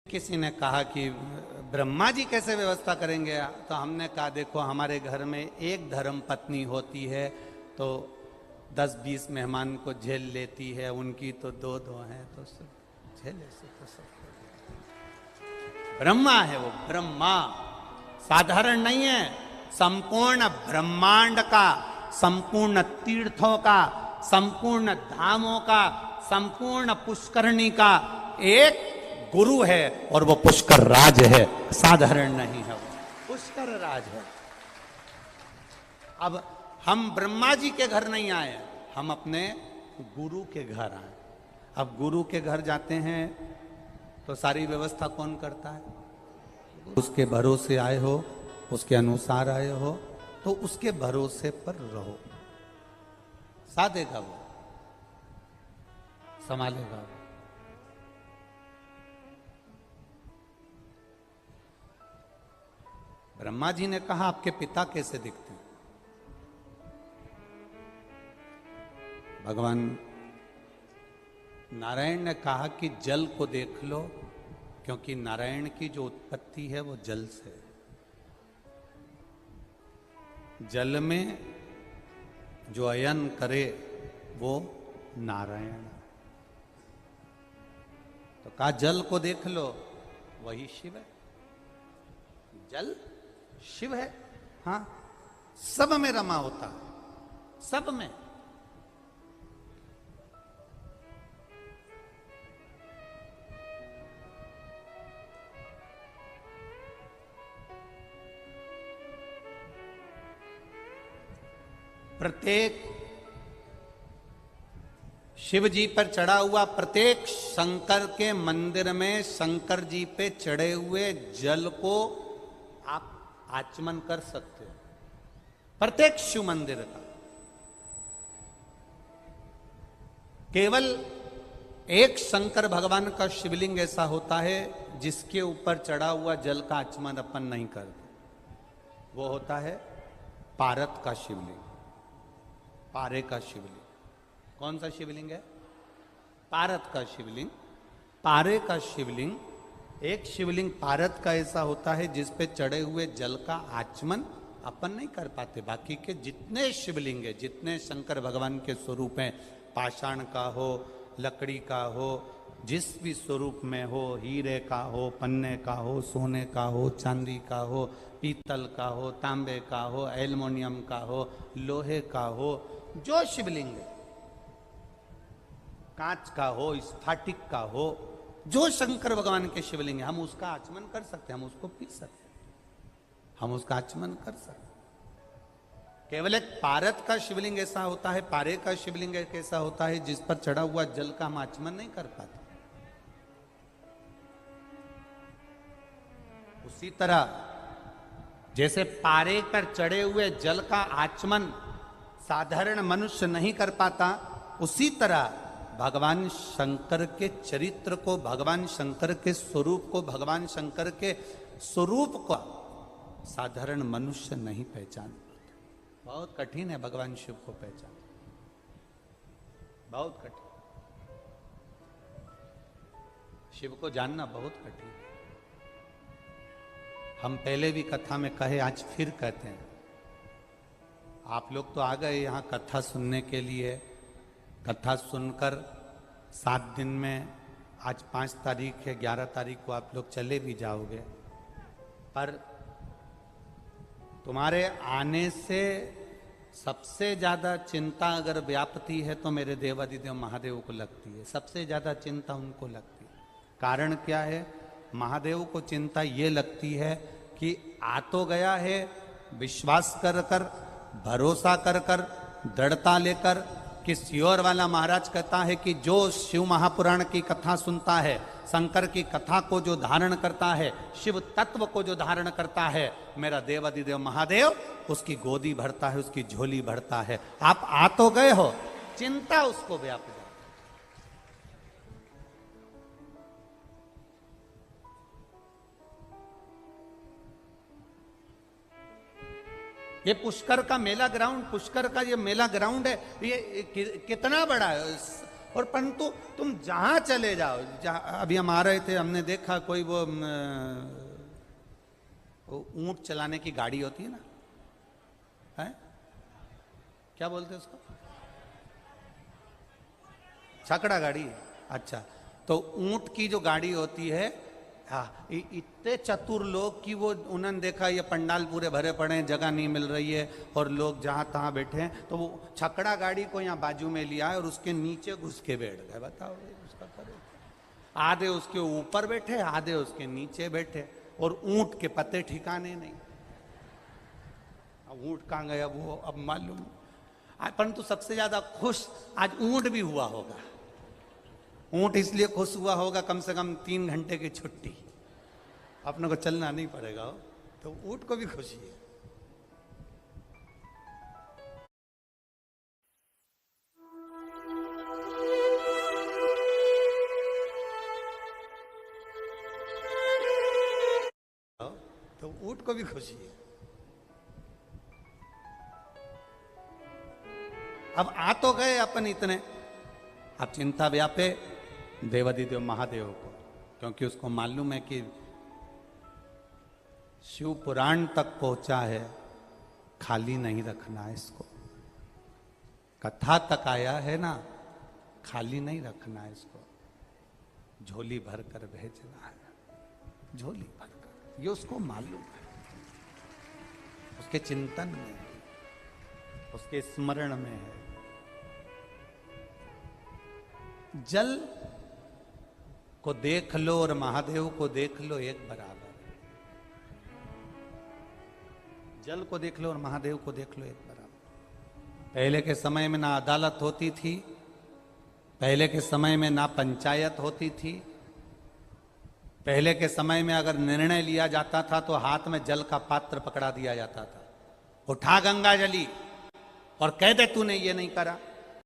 किसी ने कहा कि ब्रह्मा जी कैसे व्यवस्था करेंगे, तो हमने कहा देखो हमारे घर में एक धर्म पत्नी होती है तो 10-20 मेहमान को झेल लेती है, उनकी तो दो हैं तो सब झेले से तो सब। ब्रह्मा है वो, ब्रह्मा साधारण नहीं है। संपूर्ण ब्रह्मांड का, संपूर्ण तीर्थों का, संपूर्ण धामों का, संपूर्ण पुष्करणी का एक गुरु है और वो पुष्कर राज है, साधारण नहीं है, वो पुष्कर राज है। अब हम ब्रह्मा जी के घर नहीं आए, हम अपने गुरु के घर आए। अब गुरु के घर जाते हैं तो सारी व्यवस्था कौन करता है? उसके भरोसे आए हो, उसके अनुसार आए हो तो उसके भरोसे पर रहो, साधेगा वो, संभालेगा वो। ब्रह्मा जी ने कहा आपके पिता कैसे दिखते हैं? भगवान नारायण ने कहा कि जल को देख लो, क्योंकि नारायण की जो उत्पत्ति है वो जल से। जल में जो अयन करे वो नारायण। तो कहा जल को देख लो, वही शिव है। जल शिव है, हाँ, सब में रमा होता है, सब में। प्रत्येक शिव जी पर चढ़ा हुआ प्रत्येक शंकर के मंदिर में शंकर जी पे चढ़े हुए जल को आप आचमन कर सकते हो, प्रत्येक शिव मंदिर का। केवल एक शंकर भगवान का शिवलिंग ऐसा होता है जिसके ऊपर चढ़ा हुआ जल का आचमन अपन नहीं करते, वो होता है पारत का शिवलिंग, पारे का शिवलिंग। कौन सा शिवलिंग है? पारत का शिवलिंग। पारे का शिवलिंग, एक शिवलिंग पारत का ऐसा होता है जिस पे चढ़े हुए जल का आचमन अपन नहीं कर पाते। बाकी के जितने शिवलिंग है, जितने शंकर भगवान के स्वरूप हैं, पाषाण का हो, लकड़ी का हो, जिस भी स्वरूप में हो, हीरे का हो, पन्ने का हो, सोने का हो, चांदी का हो, पीतल का हो, तांबे का हो, एल्युमिनियम का हो, लोहे का हो, जो शिवलिंग है, कांच का हो, स्फाटिक का हो, जो शंकर भगवान के शिवलिंग है, हम उसका आचमन कर सकते हैं, हम उसको पी सकते हैं, हम उसका आचमन कर सकते हैं। केवल एक पारत का शिवलिंग ऐसा होता है, पारे का शिवलिंग एक ऐसा होता है जिस पर चढ़ा हुआ जल का हम आचमन नहीं कर पाते। उसी तरह जैसे पारे पर चढ़े हुए जल का आचमन साधारण मनुष्य नहीं कर पाता, उसी तरह भगवान शंकर के चरित्र को, भगवान शंकर के स्वरूप को, भगवान शंकर के स्वरूप को साधारण मनुष्य नहीं पहचान पाता। बहुत कठिन है भगवान शिव को पहचान, बहुत कठिन। शिव को जानना बहुत कठिन है। हम पहले भी कथा में कहे, आज फिर कहते हैं। आप लोग तो आ गए यहाँ कथा सुनने के लिए, कथा सुनकर 7 दिन में, आज 5 तारीख है, 11 तारीख को आप लोग चले भी जाओगे, पर तुम्हारे आने से सबसे ज्यादा चिंता अगर व्यापती है तो मेरे देवादिदेव महादेव को लगती है, सबसे ज्यादा चिंता उनको लगती है। कारण क्या है? महादेव को चिंता ये लगती है कि आ तो गया है, विश्वास कर कर, भरोसा कर कर, दृढ़ता लेकर, कि सियोर वाला महाराज कहता है कि जो शिव महापुराण की कथा सुनता है, शंकर की कथा को जो धारण करता है, शिव तत्व को जो धारण करता है, मेरा देवादिदेव महादेव उसकी गोदी भरता है, उसकी झोली भरता है। आप आ तो गए हो, चिंता उसको व्याप जाए। ये पुष्कर का मेला ग्राउंड, पुष्कर का ये मेला ग्राउंड है, ये कितना बड़ा है। और परंतु तुम जहां चले जाओ, जहां अभी हम आ रहे थे, हमने देखा कोई वो ऊंट चलाने की गाड़ी होती है ना, है क्या बोलते हैं उसको, छकड़ा गाड़ी। अच्छा, तो ऊंट की जो गाड़ी होती है, हाँ, इतने चतुर लोग कि वो उन्होंने देखा ये पंडाल पूरे भरे पड़े हैं, जगह नहीं मिल रही है और लोग जहां तहां बैठे हैं, तो वो छकड़ा गाड़ी को यहाँ बाजू में लिया है और उसके नीचे घुस के बैठ गए। बताओ उसका करे, आधे उसके ऊपर बैठे, आधे उसके नीचे बैठे, और ऊंट के पत्ते ठिकाने नहीं। अब ऊंट कहाँ गया वो अब मालूम। परंतु सबसे ज्यादा खुश आज ऊंट भी हुआ होगा। ऊंट इसलिए खुश हुआ होगा, कम से कम 3 घंटे की छुट्टी, अपने को चलना नहीं पड़ेगा हो, तो ऊंट को भी खुशी है। तो ऊंट को भी खुशी है। अब आ तो गए अपन इतने, अब चिंता व्यापे देवाधिदेव महादेव को, क्योंकि उसको मालूम है कि शिव पुराण तक पहुंचा है, खाली नहीं रखना है इसको। कथा तक आया है ना, खाली नहीं रखना है इसको, झोली भर कर भेजना है, झोली भर कर। ये उसको मालूम है, उसके चिंतन में है, उसके स्मरण में है। जल को देख लो और महादेव को देख लो, एक बराबर। जल को देख लो और महादेव को देख लो, एक बराबर। पहले के समय में ना अदालत होती थी, पहले के समय में ना पंचायत होती थी। पहले के समय में अगर निर्णय लिया जाता था तो हाथ में जल का पात्र पकड़ा दिया जाता था, उठा गंगा जली और कह दे तूने ये नहीं करा।